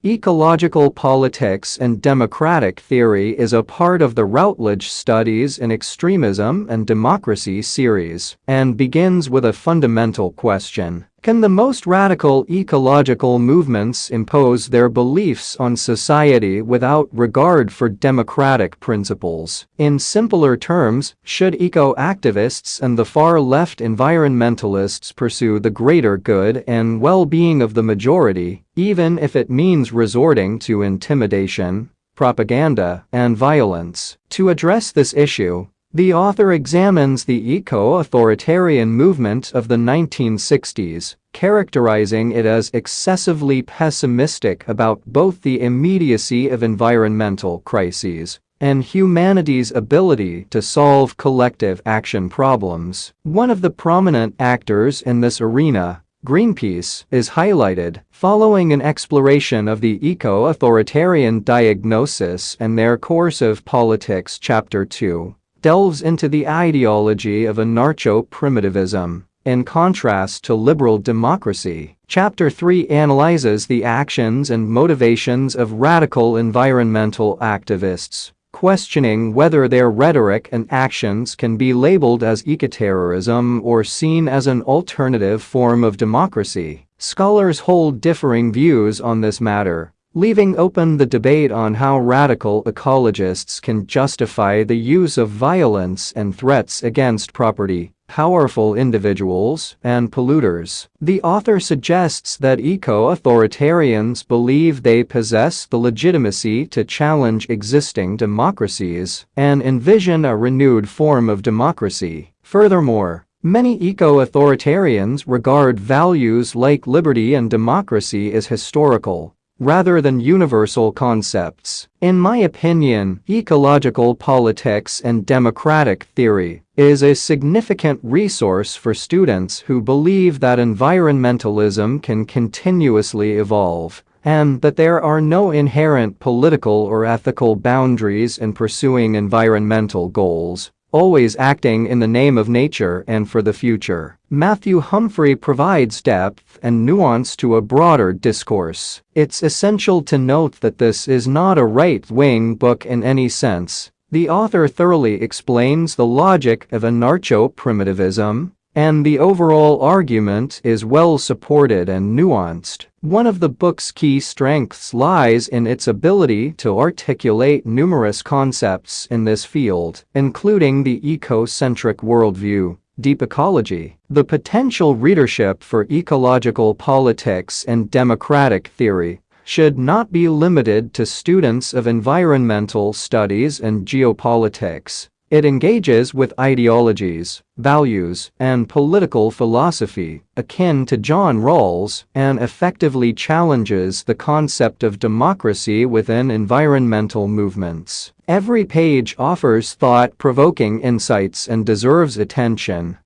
Ecological Politics and Democratic Theory is a part of the Routledge Studies in Extremism and Democracy series and begins with a fundamental question. Can the most radical ecological movements impose their beliefs on society without regard for democratic principles? In simpler terms, should eco-activists and the far-left environmentalists pursue the greater good and well-being of the majority, even if it means resorting to intimidation, propaganda, and violence? To address this issue, the author examines the eco-authoritarian movement of the 1960s, characterizing it as excessively pessimistic about both the immediacy of environmental crises and humanity's ability to solve collective action problems. One of the prominent actors in this arena, Greenpeace, is highlighted, following an exploration of the eco-authoritarian diagnosis and their Course of Politics Chapter 2. Delves into the ideology of anarcho-primitivism, in contrast to liberal democracy. Chapter 3 analyzes the actions and motivations of radical environmental activists, questioning whether their rhetoric and actions can be labeled as ecoterrorism or seen as an alternative form of democracy. Scholars hold differing views on this matter, leaving open the debate on how radical ecologists can justify the use of violence and threats against property, powerful individuals, and polluters. The author suggests that eco-authoritarians believe they possess the legitimacy to challenge existing democracies and envision a renewed form of democracy. Furthermore, many eco-authoritarians regard values like liberty and democracy as historical, rather than universal concepts. In my opinion, ecological politics and democratic theory is a significant resource for students who believe that environmentalism can continuously evolve, and that there are no inherent political or ethical boundaries in pursuing environmental goals, always acting in the name of nature and for the future. Mathew Humphrey provides depth and nuance to a broader discourse. It's essential to note that this is not a right-wing book in any sense. The author thoroughly explains the logic of anarcho-primitivism, and the overall argument is well supported and nuanced. One of the book's key strengths lies in its ability to articulate numerous concepts in this field, including the eco-centric worldview, deep ecology. The potential readership for ecological politics and democratic theory should not be limited to students of environmental studies and geopolitics. It engages with ideologies, values, and political philosophy akin to John Rawls and effectively challenges the concept of democracy within environmental movements. Every page offers thought-provoking insights and deserves attention.